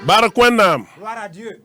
Barak wennam. Gloire à Dieu.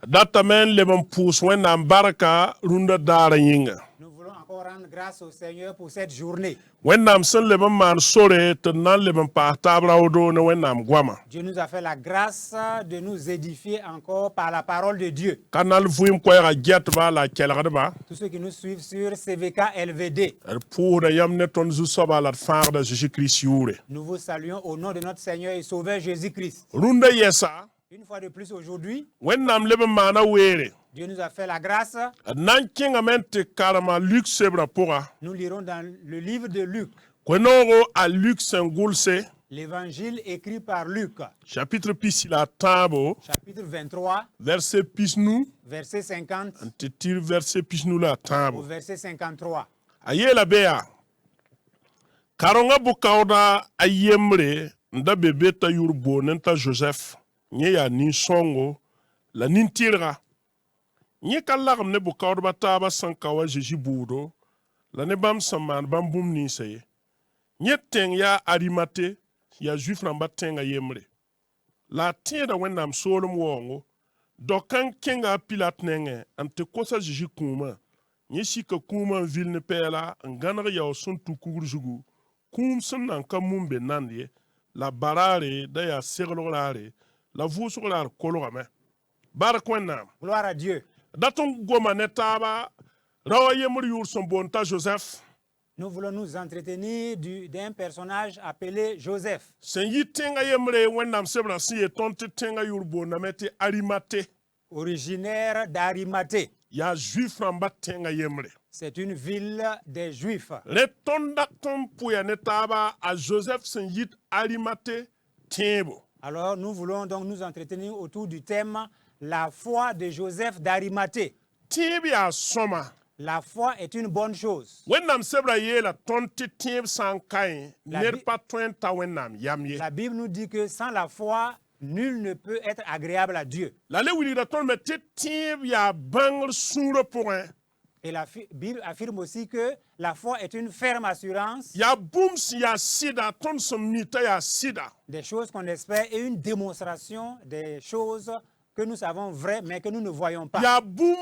Datamen leben pus wennam baraka runda dara yinga. Nous voulons encore rendre grâce au Seigneur pour cette journée. Wennam sen leben man sore te nan leben pa tabra odo ne wennam gwama. Dieu nous a fait la grâce de nous édifier encore par la parole de Dieu. Kanal fuim koyra jet ba la kelgade ba. Tous ceux qui nous suivent sur CVK LVD, Pour na yamne ton zu soba la far de Jésus-Christ yure. nous vous saluons au nom de notre Seigneur et Sauveur Jésus-Christ. Runda yesa Une fois de plus aujourd'hui, wennam leben mana were. Dieu nous a fait la grâce. Nan kinga mente karama Luc sebra pora. Nous lirons dans le livre de Luc, Kwenoro a Luc sengulse l'évangile écrit par Luc, chapitre pis la tabo chapitre 23, verset pis nous verset 50 te tire verset pis nous la au tabo. verset 53. Ayela bea karonga bukauda ayemre nda bebeta yurbo nenta Joseph nye ya ni songo la nintira nye kalagam ne bukauda bataba sankawa Jésus budo la ne bam saman bam bum ni seye nye teng ya arimate ya juif namba tenga yemre la tieda wennam solom wongo dokan kenga pilat nenge ante kosa Jésus kuma nye sika kuma vilne pela nganar yaw sun tukugur zugu kum sun nan kamumbe nandie la barare da ya seglorare la vusuglare kolorame barakwenam Gloire à Dieu. daton goma netaba rawa yemur yur son bonta Joseph Nous voulons nous entretenir d'un personnage appelé Joseph. sen yi tenga yemre wennam sebra siye tonte tenga yur bonamete arimate Originaire d'Arimathée. ya juif namba tenga yemre C'est une ville des Juifs. le ton puya netaba a Joseph sen yit arimate tembo. Alors nous voulons donc nous entretenir autour du thème la foi de Joseph d'Arimathée. Tibi a soma. La foi est une bonne chose. Wennam sebra yela tonti tib sankai La ner Bi- pa twenta wennam yamye. La Bible nous dit que sans la foi, nul ne peut être agréable à Dieu. La le wili da ton me tib ya bangl sura point. Et la Bible affirme aussi que la foi est une ferme assurance Ya booms ya sida ton somnita ya sida. des choses qu'on espère et une démonstration des choses que nous savons vraies mais que nous ne voyons pas. Ya boom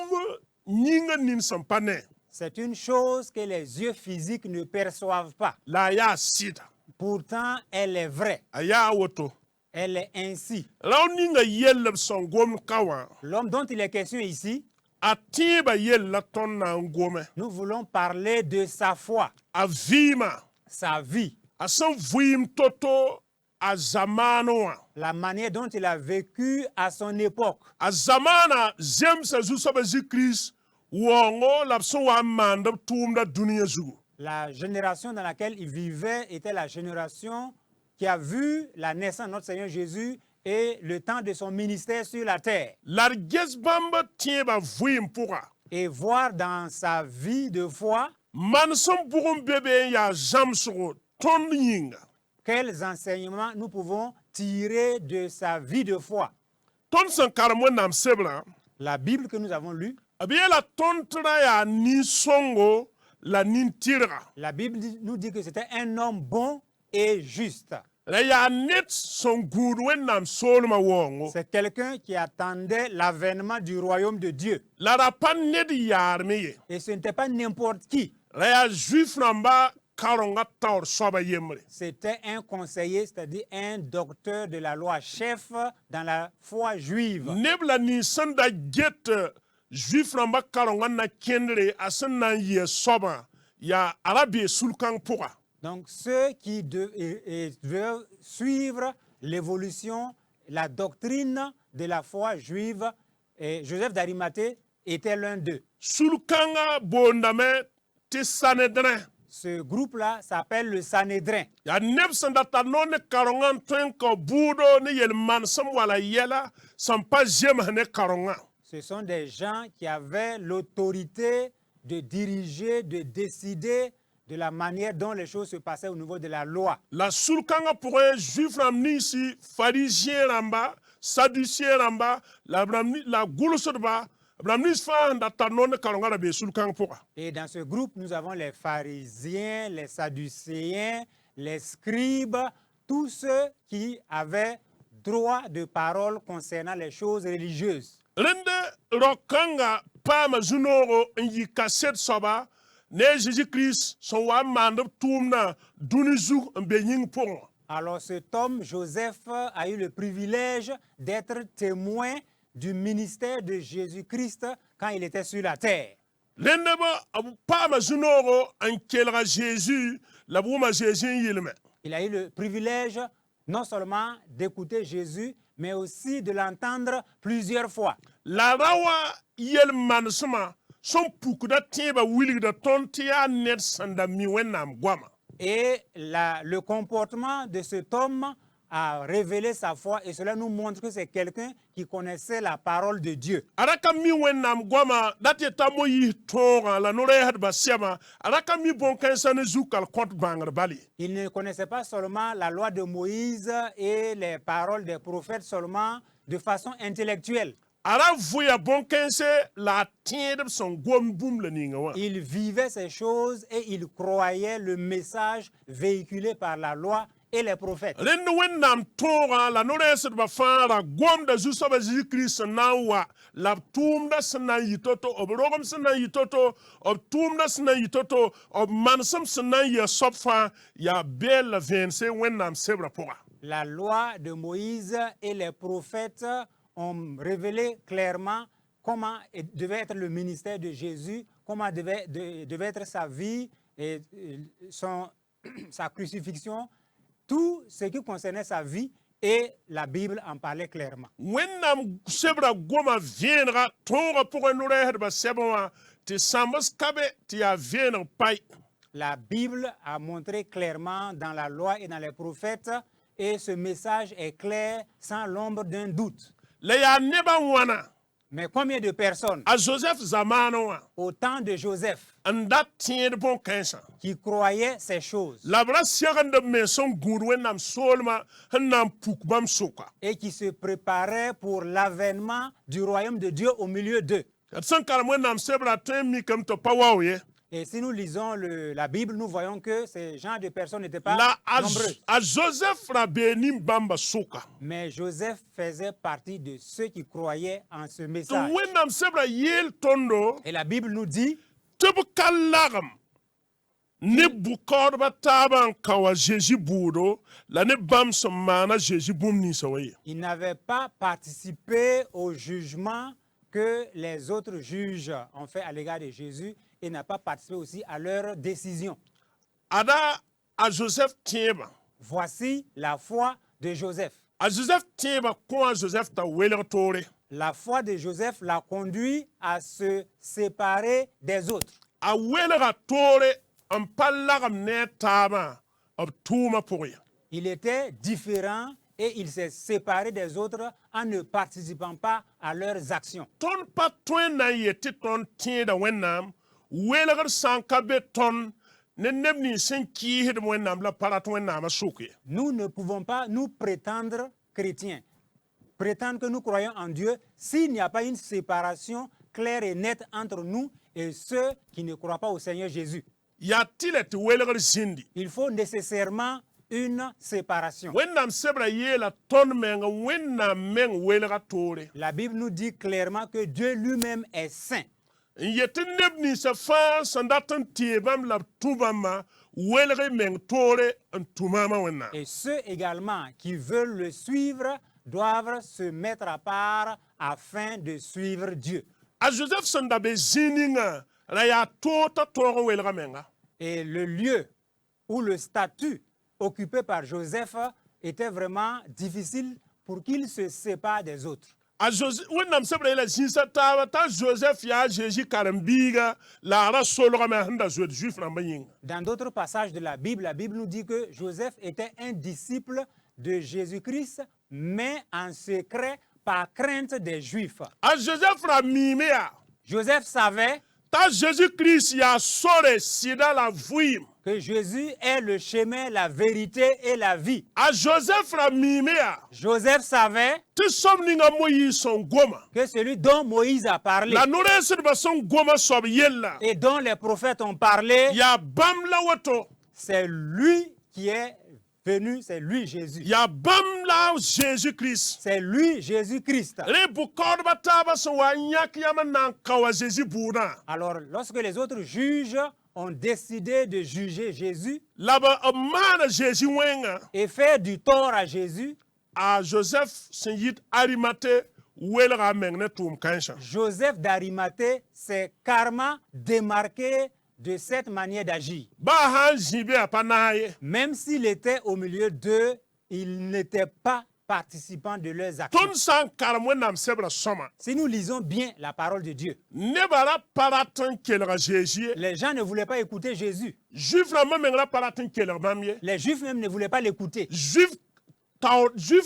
nyinga nin sampane. C'est une chose que les yeux physiques ne perçoivent pas. La ya sida. Pourtant, elle est vraie. Aya woto. Elle est ainsi. Law ninga yellab son gom kawa. L'homme dont il est question ici, A tiba yella ton na ngome. nous voulons parler de sa foi, A vima. sa vie, A san vuim toto a zamanoa. la manière dont il a vécu à son époque. A zamana zem sa zu soba zikris wongo lapso wa manda tumda dunia zugu. La génération dans laquelle il vivait était la génération qui a vu la naissance de notre Seigneur Jésus et le temps de son ministère sur la terre. Larges bamba tieba vuim pura. Et voir dans sa vie de foi Man som burum bebe ya jamsuro ton yinga. quels enseignements nous pouvons tirer de sa vie de foi. Ton san karamwe nam sebla. La Bible que nous avons lue, Abiela ton tra ya ni songo la nintira. la Bible nous dit que c'était un homme bon et juste. La ya net son gurwen nam solma wongo. C'est quelqu'un qui attendait l'avènement du royaume de Dieu. La rapan net yarmeye. Et ce n'était pas n'importe qui. La ya juif namba karonga taur soba yemre. C'était un conseiller, c'est-à-dire un docteur de la loi, chef dans la foi juive. Nebla ni sanda get juif namba karonga na kendre asan na ye soba ya arabi sulkan pura. Donc ceux qui veulent suivre l'évolution, la doctrine de la foi juive, et Joseph d'Arimathée était l'un d'eux. Sulkanga bondame te sanedrin. Ce groupe-là s'appelle le Sanhédrin. Ya neb sanda ta none karonga twenko budo ne yel man sam wala yela sam pa jem ne karonga. Ce sont des gens qui avaient l'autorité de diriger, de décider de la manière dont les choses se passaient au niveau de la loi. La sulkanga pour un juif ramni si pharisien ramba, sadducien ramba, la goulosodba, ramni fa ndata none karonga la be sulkanga pour. Et dans ce groupe, nous avons les pharisiens, les sadducéens, les scribes, tous ceux qui avaient droit de parole concernant les choses religieuses. rende rokanga pama zunoro yi kaset soba ne Jésus-Christ son wa mandop tumna dunizu mbenying pon. Alors cet homme, Joseph, a eu le privilège d'être témoin du ministère de Jésus-Christ quand il était sur la terre. Rende ba pama zunoro an kelra Jésus la bouma Jésus yilme. Il a eu le privilège non seulement d'écouter Jésus, mais aussi de l'entendre plusieurs fois. La rawa yel mansuma son pukuda tieba wilgda tontia net sanda mi wenam gwama. Et le comportement de cet homme a révélé sa foi et cela nous montre que c'est quelqu'un qui connaissait la parole de Dieu. Araka mi wenam gwama dati tamo yi tonga la nore had basiama araka mi bon kansane zukal kont bangar bali. Il ne connaissait pas seulement la loi de Moïse et les paroles des prophètes seulement de façon intellectuelle. Ara vuya bon kanse la tiendem son gwam boum le ninga wa. Il vivait ces choses et il croyait le message véhiculé par la loi et les prophètes. Rende wenam tonga la nore set ba fara gwam da zusa ba Jésus-Christ nawa la tumda sna yitoto obrogam sna yitoto ob tumda sna yitoto ob mansam sna ya sopfa ya bel vense wenam sebra poa. La loi de Moïse et les prophètes ont révélé clairement comment devait être le ministère de Jésus, comment devait être sa vie, et sa crucifixion, tout ce qui concernait sa vie, et la Bible en parlait clairement. Wenam sebra goma vienra tonga pour un oreille ba sebwa te sambas kabe ti ya vienra pai. La Bible a montré clairement dans la loi et dans les prophètes, et ce message est clair sans l'ombre d'un doute. Le ya neba wana Mais combien de personnes, a Joseph zamano wa au temps de Joseph, anda tiend bon kansa. qui croyaient ces choses La bra siagande men son gourwen nam solma hanam pukbam soka. et qui se préparaient pour l'avènement du royaume de Dieu au milieu d'eux? Kat san karamwen nam sebra tem mi kam to pawawe. Et si nous lisons la Bible, nous voyons que ces genres de personnes n'étaient pas La nombreuses. a Joseph ra benim bamba soka. Mais Joseph faisait partie de ceux qui croyaient en ce To message. wenam sebra yel tondo Et la Bible nous dit tebe kalagam ne bukor ba taban kawa Jésus budo la ne bam samana Jésus bum ni sawaye. il n'avait pas participé au jugement que les autres juges ont fait à l'égard de Jésus et n'a pas participé aussi à leur décision. Ada a Joseph tieba. Voici la foi de Joseph. A Joseph tieba kwa Joseph ta weler tore. La foi de Joseph l'a conduit à se séparer des autres. A welera tore en palagam ne taba ob tuma pour ya. Il était différent et il s'est séparé des autres en ne participant pas à leurs actions. Ton pa twen na yeti ton tieda wenam welegar sankabe ton ne nebni sen ki hid wenam la parat wenam souke. Nous ne pouvons pas nous prétendre chrétiens, prétendre que nous croyons en Dieu s'il n'y a pas une séparation claire et nette entre nous et ceux qui ne croient pas au Seigneur Jésus. Ya tilet welegar zindi. Il faut nécessairement une séparation. Wenam sebra yela ton menga wenam men welegar tore. La Bible nous dit clairement que Dieu lui-même est saint. Yeti nebni sa fa sandatan tiebam la tubama welegar men tore en tumama wenam. Et ceux également qui veulent le suivre doivent se mettre à part afin de suivre Dieu. A Joseph sandabe zininga la ya tota toro welegar menga. Et le lieu ou le statut occupé par Joseph était vraiment difficile pour qu'il se sépare des autres. A Joseph wenam sebra ila zinsa ta Joseph ya Jésus karambiga la ra solga me handa juif na bayinga. Dans d'autres passages de la Bible nous dit que Joseph était un disciple de Jésus-Christ, mais en secret par crainte des Juifs. A Joseph ra mimea Joseph savait ta Jésus-Christ ya sore sida la vuim. que Jésus est le chemin, la vérité et la vie. A Joseph ra mimea Joseph savait ti somninga Moïse son goma. que celui dont Moïse a parlé La nore sir ba son goma sob yella. et dont les prophètes ont parlé, Ya bam la wato c'est lui qui est venu, c'est lui Jésus. ya bam la Jésus-Christ C'est lui Jésus-Christ. le bukod bataba so wa nyak yama nan kawa Jésus buna Alors, lorsque les autres juges ont décidé de juger Jésus laba amana Jésus wenga et faire du tort à Jésus, a Joseph sen yit Arimathée welga mengne tum kancha Joseph d'Arimathée s'est carrément démarqué de cette manière d'agir. ba han jibe apanaye Même s'il était au milieu d'eux, il n'était pas participant de leurs actions. ton san karamwe nam sebra soma Si nous lisons bien la parole de Dieu, ne bara paratan kelga Jésus les gens ne voulaient pas écouter Jésus. juif la mengra paratan kelga mamie Les Juifs même ne voulaient pas l'écouter. juif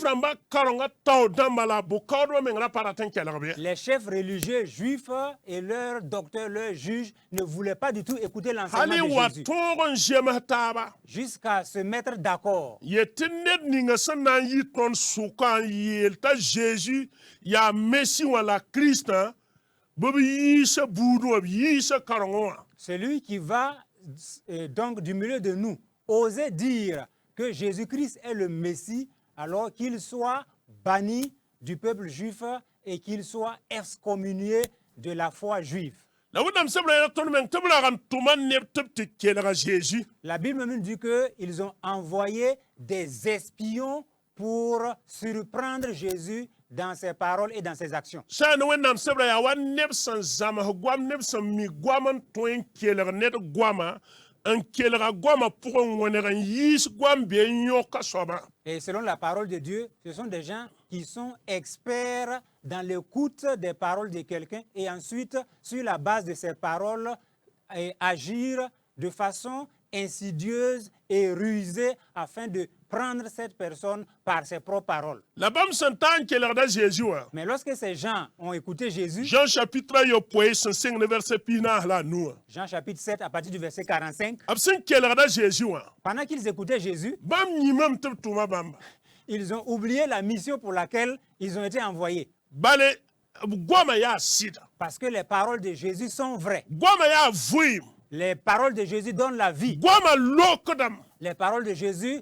ramba karonga taw dambala bukod mengra paratan kelga be Les chefs religieux juifs et leurs docteurs, leurs juges ne voulaient pas du tout écouter hali l'enseignement wa de Jésus. togon jema taba Jusqu'à se mettre d'accord. yete net ninga sanan yi ton sukan yel ta Jésus ya Messi wala Christ bobi yi se budu yi se karongo Celui qui va donc du milieu de nous oser dire que Jésus-Christ est le Messie alors qu'il soit banni du peuple juif et qu'il soit excommunié de la foi juive. la wudam sebra ya ton men tabla ran tuman ne tepti kelga Jésus La Bible même dit qu'ils ont envoyé des espions pour surprendre Jésus dans ses paroles et dans ses actions. sana wennam sebra ya wan nebsan zama gwam nebsan mi gwaman toin kelga net gwama un kelga gwama pour wonera yis gwam be nyoka soba Et selon la parole de Dieu, ce sont des gens qui sont experts dans l'écoute des paroles de quelqu'un et ensuite, sur la base de ces paroles, agir de façon insidieuse et rusée afin de prendre cette personne par ses propres paroles. la bam santan kelga da Jésus wa Mais lorsque ces gens ont écouté Jésus, Jean chapitre yo poe sen 5 verset pina la nous Jean chapitre 7 à partir du verset 45, absen kelga da Jésus wa pendant qu'ils écoutaient Jésus, bam nyimam tuma bamba ils ont oublié la mission pour laquelle ils ont été envoyés. bale gwama ya sida Parce que les paroles de Jésus sont vraies. gwama ya vuim Les paroles de Jésus donnent la vie. gwama lokodam Les paroles de Jésus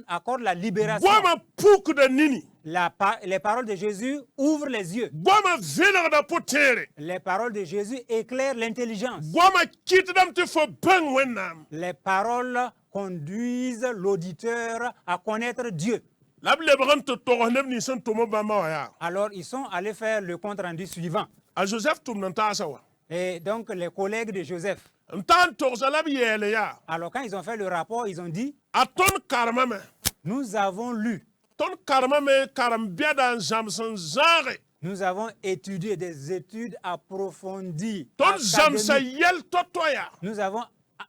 accordent la libération. gwama puk da nini Les paroles de Jésus ouvrent les yeux. gwama velar da potere Les paroles de Jésus éclairent l'intelligence. gwama kitdam te fo bang wennam Les paroles conduisent l'auditeur à connaître Dieu. lable bran to to nem ni san to mo bamba wa ya Alors ils sont allés faire le compte rendu suivant. a Joseph tum nan ta sawa Et donc les collègues de Joseph, ntan to salab yele ya alors quand ils ont fait le rapport, ils ont dit, a ton karma me nous avons lu, ton karma me karam biada jamsan zare nous avons étudié des études approfondies. ton jamsa académiques. yel totoya Nous avons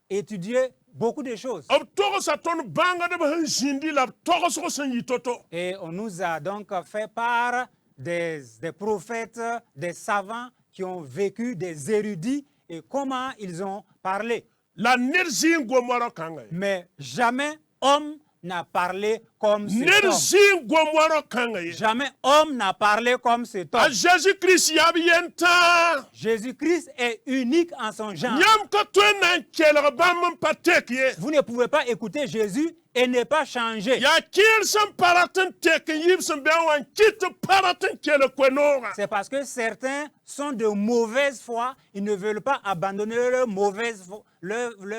étudié beaucoup de choses. ob to sa ton banga de ban jindi la to so san yitoto Et on nous a donc fait part des prophètes, des savants qui ont vécu, des érudits, et comment ils ont parlé. la nerzi ngomoro kanga Mais jamais homme n'a parlé comme cet homme. nerzi ngomoro kanga Jamais homme n'a parlé comme cet a homme. Jésus Christ yabienta Jésus-Christ est unique en son genre. nyam ka to nan kelga bam patek ye Vous ne pouvez pas écouter Jésus et ne pas changer. ya kir san paratan tek yib san be wan kit paratan kel kwenora C'est parce que certains sont de mauvaise foi, ils ne veulent pas abandonner leur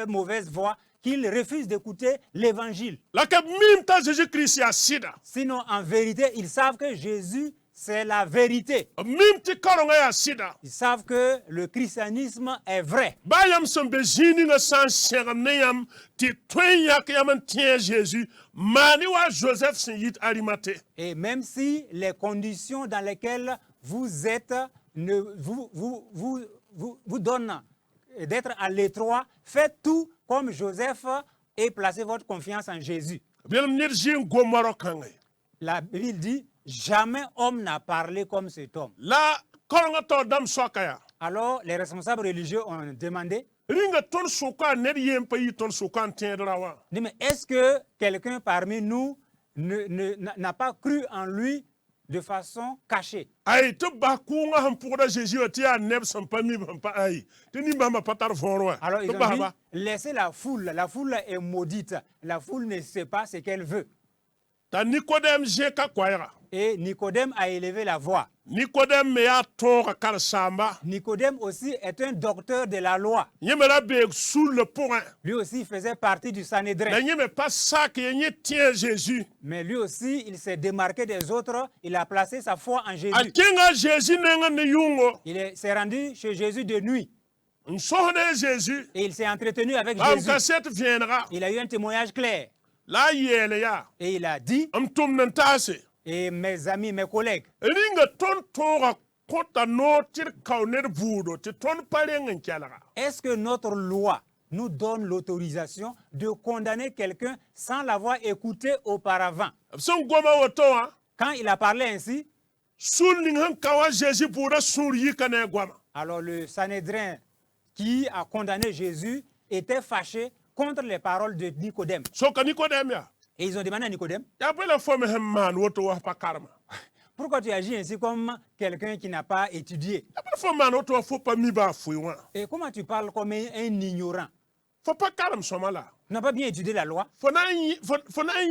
mauvaise voie, qu'ils refusent d'écouter l'évangile. la ka mim ta Jésus Christ ya sida Sinon, en vérité, ils savent que Jésus, c'est la vérité. mim ti karonga ya sida Ils savent que le christianisme est vrai. bayam san be jini nga san segam ne yam ti twen yak yam tien Jésus mani wa Joseph sin yit Arimathée Et même si les conditions dans lesquelles vous êtes vous donnent d'être à l'étroit, faites tout comme Joseph et placez votre confiance en Jésus. bilam nerzi ngomoro kanga La Bible dit, jamais homme n'a parlé comme cet homme. la karonga to dam sokaya Alors, les responsables religieux ont demandé, ringa ton suka ner yem pa yi ton suka tiendra wa mais est-ce que quelqu'un parmi nous n'a pas cru en lui de façon cachée? ay to ba ku nga ham pour da Jésus ti ya neb san pa mi ban pa ay te ni ba ma patar fonro Alors, ils to ont ba dit, ba laissez la foule est maudite. La foule ne sait pas ce qu'elle veut. ta Nicodème jeka kwaira. Et Nicodème a élevé la voix. Nicodème me ya tora kar samba. Nicodème aussi est un docteur de la loi. Yemera be sous le point. Lui aussi faisait partie du Sanhédrin. Na yeme pas ça que yé tient Jésus. Mais lui aussi, il s'est démarqué des autres. Il a placé sa foi en Jésus. Akenga Jésus nenga ne yungo. S'est rendu chez Jésus de nuit. Nsone Jésus. Et il s'est entretenu avec Am Jésus. cassette viendra. Il a eu un témoignage clair. La yele ya. Et il a dit, Am tum nantase. et mes amis, mes collègues, Ringa ton tora kota no tir kauner budo. Ti ton palenga kyalaga. est-ce que notre loi nous donne l'autorisation de condamner quelqu'un sans l'avoir écouté auparavant? Son goma woto ha. Quand il a parlé ainsi, Sul ning kawa Jésus buda sur yikane goma. alors le Sanhédrin qui a condamné Jésus était fâché contre les paroles de Nicodème. So ka Nicodème ya. Et ils ont demandé à Nicodème, Ya pele fome man woto wa pa karma. pourquoi tu agis ainsi comme quelqu'un qui n'a pas étudié? Ya pele fome man woto wa faut pas mi ba fouiwa. Et comment tu parles comme un ignorant? Faut pas karma somala. Tu n'as pas bien étudié la loi? Fona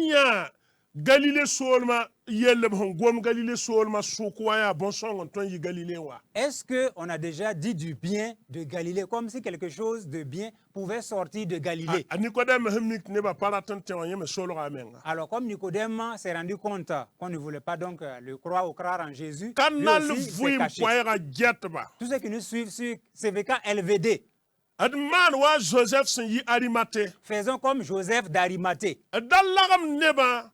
ya Galilée solma yelle bon gom Galilée solma sukwa ya bon song ton yi Galilée wa. Est-ce qu'on a déjà dit du bien de Galilée, comme si quelque chose de bien pouvait sortir de Galilée? A Nicodème hemik ne ba paratan te wa yeme solo amenga. Alors comme Nicodème s'est rendu compte qu'on ne voulait pas donc le croire ou croire en Jésus, lui Kanal aussi s'est vuim caché. kwaira jetba. Tous ceux qui nous suivent sur CVK LVD, Adman wa Joseph sen yi Arimathée. faisons comme Joseph d'Arimathée Dallagam neba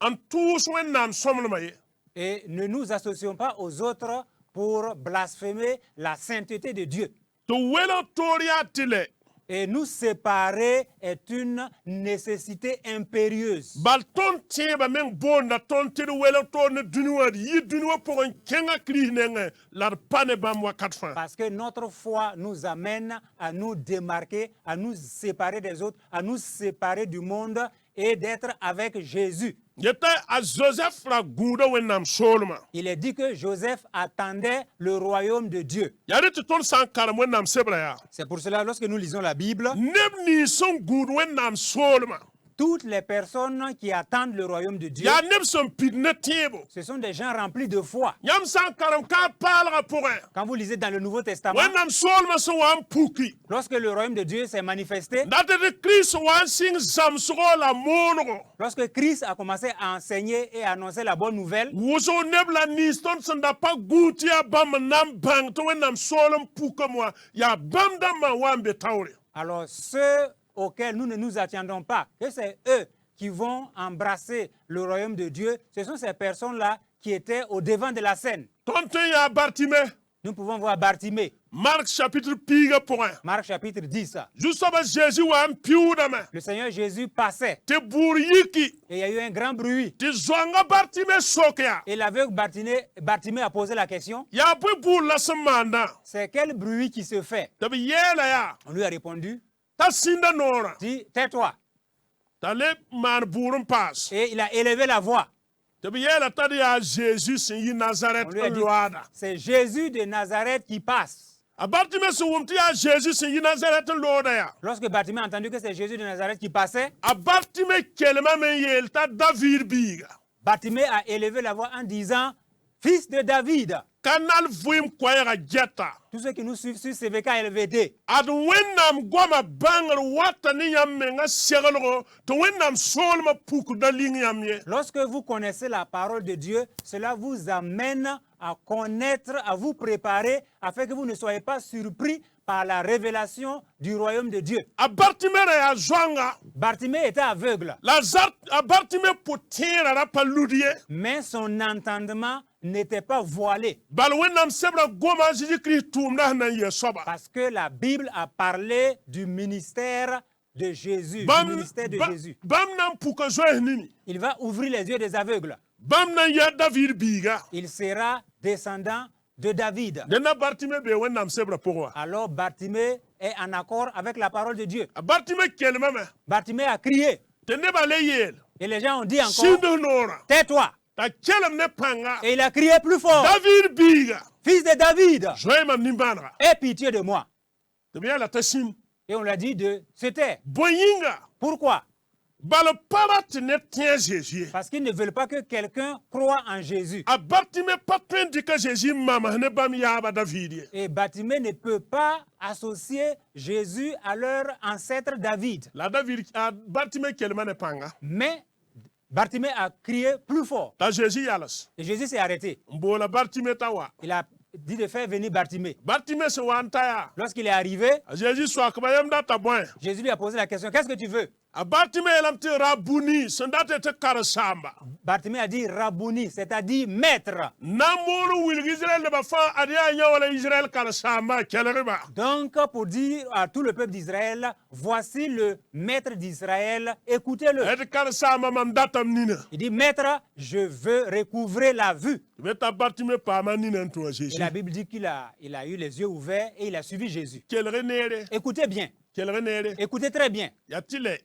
en tous wennam somlma ye. et ne nous associons pas aux autres pour blasphémer la sainteté de Dieu. To welo toria tile. Et nous séparer est une nécessité impérieuse. Bal ton tieba men bonda ton tir welo to ne dunwa yi dunwa pour un kenga kri nenga lar pane bam wa katfa. Parce que notre foi nous amène à nous démarquer, à nous séparer des autres, à nous séparer du monde et d'être avec Jésus. Yeta a Joseph la guda wennam solma. Il est dit que Joseph attendait le royaume de Dieu. Yare te ton san karam wennam sebra ya. C'est pour cela, lorsque nous lisons la Bible, Nebni son gud wennam solma. toutes les personnes qui attendent le royaume de Dieu, Ya neb son pidne tiebo. ce sont des gens remplis de foi. Yam san karam ka palra pour un. Quand vous lisez dans le Nouveau Testament, Wennam solma so wan puki. lorsque le royaume de Dieu s'est manifesté, Date de Christ wan sing zamsro la monro. lorsque Christ a commencé à enseigner et à annoncer la bonne nouvelle, Woso nebla niston sanda pa guti ya bam nam bang to wennam solom puka moi. Ya bam dam ma wambe taure. alors ceux auxquels nous ne nous attendons pas, que c'est eux qui vont embrasser le royaume de Dieu, ce sont ces personnes-là qui étaient au devant de la scène. Tonte ya Bartimée. Nous pouvons voir Bartimée, Marc chapitre piga point. Marc chapitre 10. Juste avant Jésus wan piudame. Le Seigneur Jésus passait Te bouriki. et il y a eu un grand bruit. Te zonga Bartimée sokya. Et l'aveugle Bartimée a posé la question, Ya bu bour la semanda. c'est quel bruit qui se fait? Te bi yela ya. On lui a répondu, Ta sinda nora. dis, tais-toi. Ta le man bourun pass. Et il a élevé la voix. Te bi yela ta di ya Jésus sin yi Nazareth On lui a dit, loada. c'est Jésus de Nazareth qui passe. A Bartimée se wumti ya Jésus sin yi Nazareth loada ya. Lorsque Bartimée a entendu que c'est Jésus de Nazareth qui passait, A Bartimée kelema men yel ta David biga. Bartimée a élevé la voix en disant, fils de David. Kanal vuim kwayra jetta. Tous ceux qui nous suivent sur CVK LVD, Ad wennam goma bangal wata ni yamme nga segalgo to wennam solma puku daling yamye. lorsque vous connaissez la parole de Dieu, cela vous amène à connaître, à vous préparer, afin que vous ne soyez pas surpris par la révélation du royaume de Dieu. A Bartimée ya zwanga. Bartimée était aveugle, Lazare a Bartimée potira ra paludie. mais son entendement n'était pas voilé, Bal wennam sebra goma Jésus Christ tumna na yesoba. parce que la Bible a parlé du ministère de Jésus, du ministère de Jésus. Bam nam puka zoe nini. Il va ouvrir les yeux des aveugles. Bam nan ya David biga. Il sera descendant de David. Dena Bartimée be wennam sebra pourwa. Alors Bartimée est en accord avec la parole de Dieu. A Bartimée kelema me. Bartimée a crié. Tene bale yel. Et les gens ont dit encore, Sindo nora. tais-toi. Ta kelam ne panga. Et il a crié plus fort, David biga. fils de David, Zoe mam nimbanra. aie pitié de moi. Te bien la tasim. Et on lui a dit de se taire. Boyinga. Pourquoi? bal para tɩ ned tẽ Jésus ye. Parce qu'ils ne veulent pas que quelqu'un croie en Jésus. A Bartime pa tõe n dɩka Jésus mams ne bãmb yaaba David ye. Et Bartimée ne peut pas associer Jésus à leur ancêtre David. La Bartime kelma ne pãnga. Mais Bartimée a crié plus fort. T'a Jésus yals. Et Jésus s'est arrêté. N boola Bartime t'a wa. Il a dit de faire venir Bartimée. Bartime sẽn wa n ta yaa. Lorsqu'il est arrivé, A Jésus soakba yamda t'a bõe. Jésus lui a posé la question, qu'est-ce que tu veux? A Bartime yeelame tɩ Rabuni sẽn dat tɩ karen-saamba. Bartimée a dit Rabouni, c'est-à-dire maître. Nan moor wilg Israël nebã fãa ad yaa yã wala Israël karen-saamba kelgba. Donc, pour dire à tout le peuple d'Israël, voici le maître d'Israël, écoutez-le. Et karen-saamba mam datam nina. Il dit, maître, je veux recouvrer la vue. Tɩ t'a Bartime paama nina n tʋ a Et Jésus. la Bible dit qu'il a eu les yeux ouverts et il a suivi Jésus. Kelg neere. Écoutez bien, Kelg neere. écoutez très bien. Ya tɩ lɛ.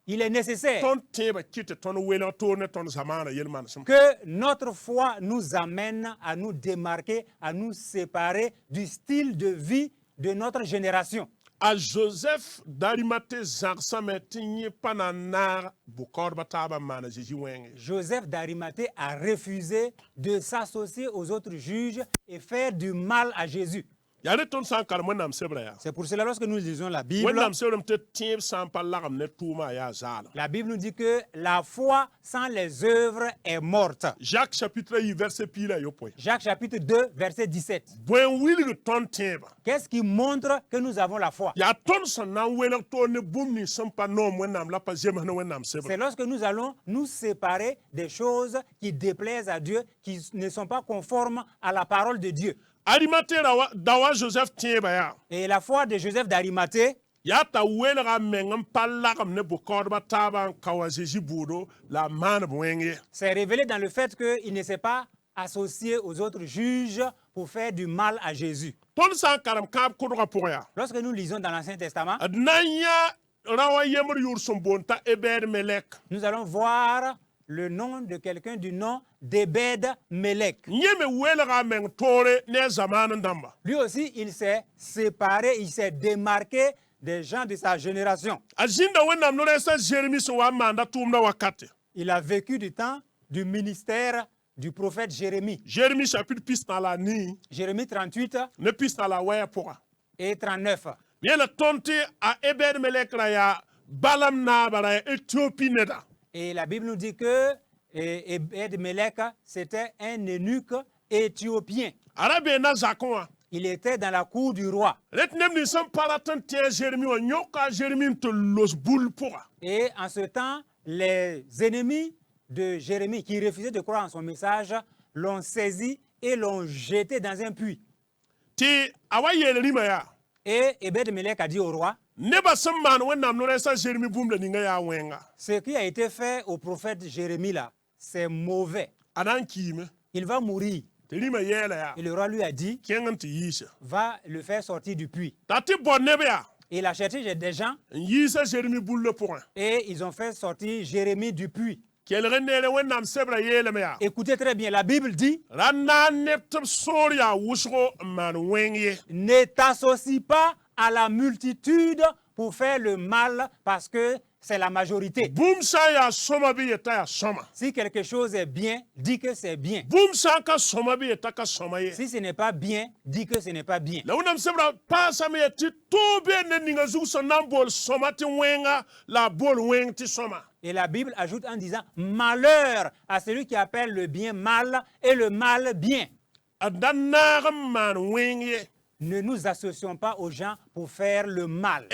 Il est nécessaire Tõnd tẽebã kɩt tɩ tõnd welg toor ne tõnd zamaana yel-manesem. que notre foi nous amène à nous démarquer, à nous séparer du style de vie de notre génération. A Joseph d'Arimathée zãgsame tɩ yẽ pa na n naag bʋ-kaoodbã taabã n maan a Jésus wẽnge. Joseph d'Arimathée a refusé de s'associer aux autres juges et faire du mal à Jésus. Yaa rẽ tõnd sã n karem Wẽnnaam sebrã yaa. C'est pour cela lorsque nous lisons la Bible, Wẽnnaam sebrame tɩ tẽeb sã n pa lagem ne tʋʋmã a yaa zaalem. la Bible nous dit que la foi sans les œuvres est morte. Jacques chapitre 1 verset piila yopoe. Jacques chapitre 2, verset 17. Bõe n wilg tõnd tẽebã. Qu'est-ce qui montre que nous avons la foi? Yaa tõnd sẽn na n welg toor ne bũmb ning sẽn pa noom Wẽnnaam la pa zems ne Wẽnnaam sebrã. C'est lorsque nous allons nous séparer des choses qui déplaisent à Dieu, qui ne sont pas conformes à la parole de Dieu. Arimathée da wa Joseph tẽebã yaa. Et la foi de Joseph d'Arimathée, Yaa t'a welga a meng n pa lagem ne bʋ-kaoodbã taabã n ka wa Jésus buudo la a maan b wẽng ye. s'est révélé dans le fait qu'il ne s'est pas associé aux autres juges pour faire du mal à Jésus. Tõnd sã n karem kãab kʋdgã pʋgẽ yaa. Lorsque nous lisons dans l'Ancien Testament, D na n yã rao a yembr yʋʋr sẽn boond t'a Ebed-Melek. nous allons voir le nom de quelqu'un du nom d'Ebed-Melech. Yẽ me welga a meng toore ne a zamaan dãmba. Lui aussi, il s'est séparé, il s'est démarqué des gens de sa génération. A zĩnda Wẽnnaam no-rɛɛsã Jeremi sẽn wa n maanda tʋʋmdã wakate. Il a vécu du temps du ministère du prophète Jérémie. Jeremi chapitre pis na la a nii Jérémie 38 ne pis na la a wɛɛ pʋga. et 39. Yẽla tõnd tɩ a Ebed-Melek ra yaa Balam naaba ra yaa Éthiopie neda. Et la Bible nous dit que Ebed-Melech, c'était un eunuque éthiopien. A ra bee na zakẽ wã. Il était dans la cour du roi. Ret neb ning sẽn pa rat n tẽ a Jeremi wã yõka a Jeremi n tɩ los bul pʋga. Et en ce temps, les ennemis de Jérémie qui refusaient de croire en son message l'ont saisi et l'ont jeté dans un puits. Tɩ a wa yeel rĩmã yaa. Et Ebed-Melech a dit au roi, Nebã sẽn maan Wẽnnaam no-rɛɛsã Jeremi bũmb la ninga yaa wẽnga. ce qui a été fait au prophète Jérémie là, c'est mauvais. A na n kiime. Il va mourir. Tɩ rĩmã yɛɛla yaa. Et le roi lui a dit, Kẽng n tɩ yiisa. va le faire sortir du puits. T'a tɩ bɔ neb yaa. Et il a cherché des gens N yiisa Jeremi bulle pʋgẽ. et ils ont fait sortir Jérémie du puits. Kelg neere Wẽnnaam sebrã yeelame yaa. Écoutez très bien, la Bible dit, Ra na n neb tɩ b soor yaa wʋsgo n maan wẽng ye. ne t'associe pas à la multitude pour faire le mal parce que c'est la majorité. Bũmb sã n yaa sõma bɩ yeta yaa sõma. Si quelque chose est bien, dis que c'est bien. Bũmb sã n ka sõma bɩ yeta ka sõma ye. Si ce n'est pas bien, dis que ce n'est pas bien. La Wẽnnaam sebrã paasame ya tɩ too bee ne ninga zug sẽn na n bool sõma tɩ wẽnga la a bool wẽng tɩ sõma. Et la Bible ajoute en disant, malheur à celui qui appelle le bien mal et le mal bien. A da naag n maan wẽng ye. Ne nous associons pas aux gens pour faire le mal.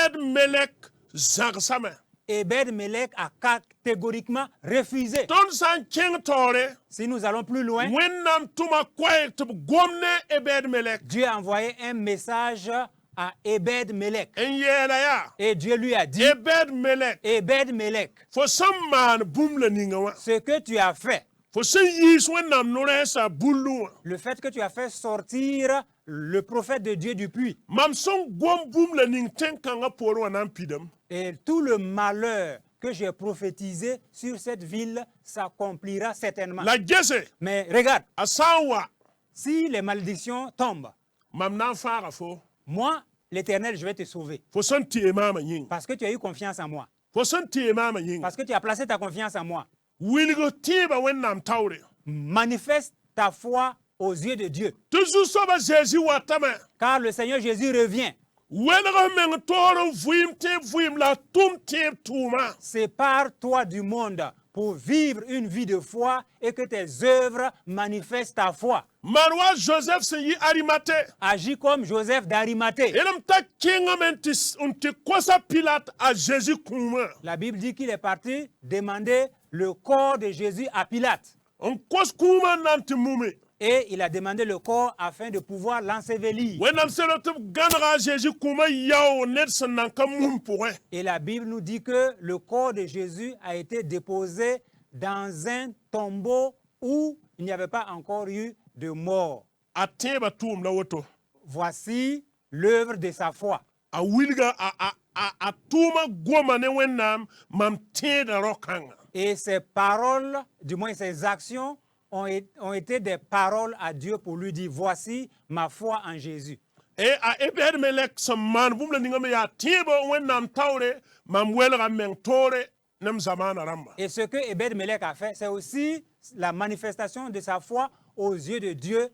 Ebed-Melek zãgsame. Ebed-Melech a catégoriquement refusé. Tõnd sã n kẽng taoore. Si nous allons plus loin, Wẽnnaam tʋma koɛɛg tɩ b gom ne Ebed-Melek. Dieu a envoyé un message à Ebed-Melech. N yɛɛla yaa. Et Dieu lui a dit, Ebed-Melek. Ebed-Melech, Fo sẽn maan bũmb la ninga wã. ce que tu as fait, Fo sẽn yiis Wẽnnaam no-rɛɛsã bullu wã. le fait que tu as fait sortir le prophète de Dieu du puits, Mam sẽn gom bũmb la ning tẽn-kãngã poorẽ wã na n pidem. et tout le malheur que j'ai prophétisé sur cette ville s'accomplira certainement. La gese, Mais regarde, a sã n wa, si les malédictions tombent, mam na n faaga fo. moi, l'Éternel, je vais te sauver Fo sẽn tɩ maamã yĩng. parce que tu as eu confiance en moi. fo sẽn teema ma yĩnga parce que tu as placé ta confiance en moi. wilg tẽeba wẽnnaam taoore Manifeste ta foi aux yeux de Dieu, tɩ zu-soabã Zeezi watame car le Seigneur Jésus revient. welg meng toor n vɩɩm tẽeb vɩɩm la a tʋm tẽeb tʋʋma Sépare-toi du monde pour vivre une vie de foi et que tes œuvres manifestent ta foi. maan wa Joseph sẽn yi Arimate Agis comme Joseph d'Arimathée. yeelame t'a kẽngame n tɩ kosa Pilate a Jésus kũumã La Bible dit qu'il est parti demander le corps de Jésus à Pilate. n kos kũumã n na n tɩ mume Et il a demandé le corps afin de pouvoir l'ensevelir. wẽnnaam sẽn tɩ b gãnega a Jésus kũumã yao ned sẽn nan ka mum pʋgẽ Et la Bible nous dit que le corps de Jésus a été déposé dans un tombeau où il n'y avait pas encore eu de mort. a tẽeba tʋʋm la woto Voici l'œuvre de sa foi. a wilga a tʋʋma goma ne wẽnnaam mam tẽeda rao-kãnga Et ses paroles, du moins ses actions, ont été des paroles à Dieu pour lui dire, voici ma foi en Jésus. e a Ebed-melek sẽn maan bũmb la ningame yaa tẽeba wẽnnaam taoore mam welga meng toore ne m zamaana rãmba Et ce que Ebed-melek a fait, c'est aussi la manifestation de sa foi aux yeux de Dieu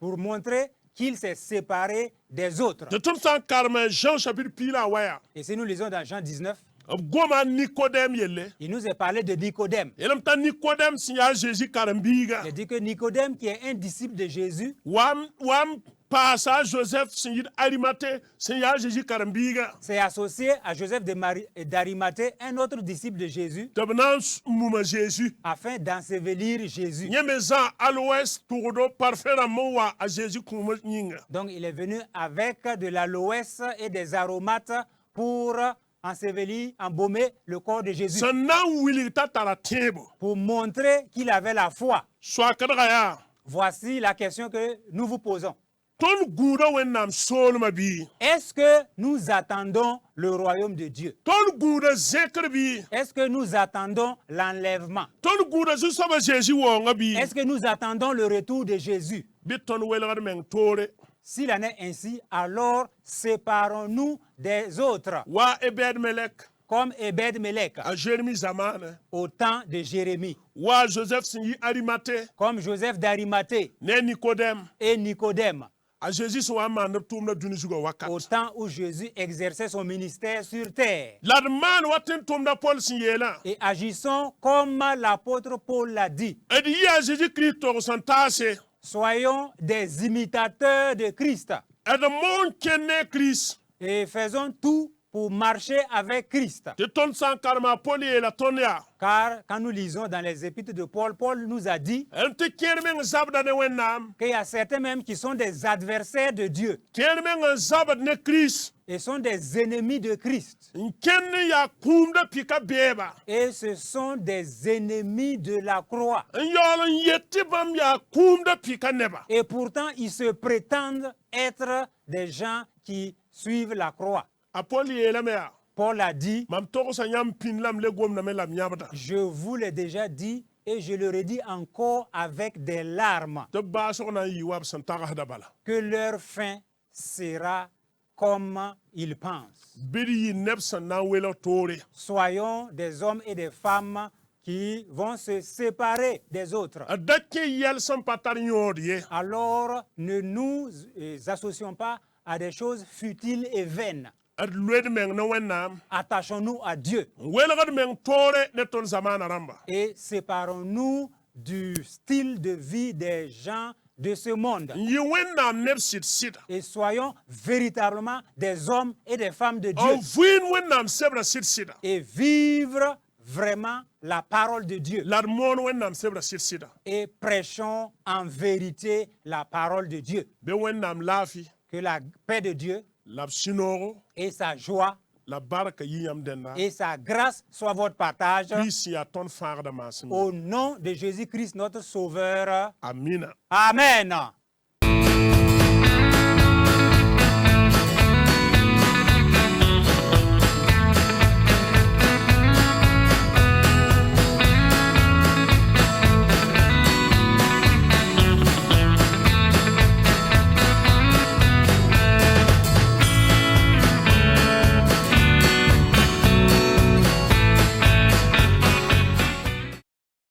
pour montrer qu'il s'est séparé des autres. tɩ tõnd sã n karem Jean chapitre piila a waya Et si nous lisons dans Jean 19, b goma Nicodème yelle il nous est parlé de Nicodème. yeelame t'a Nicodème sẽn yaa Jésus karen-biiga Il dit que Nicodème, qui est un disciple de Jésus, wa n paasa a Joseph sẽn yɩ Arimate sẽn yaa Jésus karen-biiga s'est associé à Joseph d'Arimathée, un autre disciple de Jésus, tɩ b na n mum a Jésus afin d'ensevelir Jésus. yẽ me zã aloès tʋgdo parfẽ rãmb n wa a Jésus kũumã yĩnga Donc il est venu avec de l'aloès et des aromates pour ensevelir, embaumer le corps de Jésus, sẽn na n wilg t'a tara tẽebo pour montrer qu'il avait la foi. soakdga yaa Voici la question que nous vous posons. tõnd gũuda wẽnnaam soolmã bɩ Est-ce que nous attendons le royaume de Dieu? tõnd gũuda zẽkr bɩ Est-ce que nous attendons l'enlèvement? tõnd gũuda zu-soabã Zeezi waoongã bɩ Est-ce que nous attendons le retour de Jésus? bɩ tõnd welgd meng toore S'il en est ainsi, alors séparons-nous des autres, wa Ebed-melek comme Ebed-melek a Jérémi zamaana au temps de Jérémie, wa Joseph sẽn yi Arimate comme Joseph d'Arimathée ne Nicodème et Nicodème, a Jésus sẽn wa n maand b tʋʋm la dũni zugã wakat au temps où Jésus exerçait son ministère sur terre. la d maan wa tẽn-tʋmda Paul sẽn yeelã Et agissons comme l'apôtre Paul l'a dit. d yi a Jésus-Kirist tog sẽn taase Soyons des imitateurs de Christ d moon kẽnd ne Kirist et faisons tout pour marcher avec Christ. tɩ tõnd sã n karema a Paul yeela tõnd yaa Car quand nous lisons dans les épîtres de Paul, Paul nous a dit n tɩ kẽer meng zabda ne wẽnnaam qu'il y a certains même qui sont des adversaires de Dieu kẽer meng n zabd ne Kirist et sont des ennemis de Christ. n kẽnd n yaa kũumda pika beeba Et ce sont des ennemis de la croix. n yaool n yet tɩ bãmb yaa kũumda pika neba Et pourtant, ils se prétendent être des gens qui suivent la croix. a Paul yeelame yaa Paul a dit, mam togsa yãmb pĩnd la m le gomdame la m yãbda je vous l'ai déjà dit et je le redis encore avec des larmes, tɩ b baasg na n yɩ wa b sẽn tagsda bala que leur fin sera comme ils pensent. bɩd yɩ neb sẽn na n welg toore Soyons des hommes et des femmes qui vont se séparer des autres. d da kẽ yɛl sẽn pa tar yõod ye Alors, ne nous associons pas à des choses futiles et vaines. d loed meng ne wẽnnaam Attachons-nous à Dieu n welgd meng toore ne tõnd zamaana rãmba et séparons-nous du style de vie des gens de ce monde. n yɩ wẽnnaam neb sɩd-sɩda Et soyons véritablement des hommes et des femmes de n Dieu vɩɩn wẽnnaam sebra sɩd-sɩda et vivre vraiment la parole de Dieu la d moon wẽnnaam sebra sɩd-sɩda et prêchons en vérité la parole de Dieu. bɩ wẽnnaam laafɩ Que la paix de Dieu la b sũ-noogo et sa joie la barka yɩ yãmb dẽnda et sa grâce soient votre partage Kirist sẽn yaa tõnd fãagda maasem au nom de Jésus-Christ notre Sauveur. amina Amen.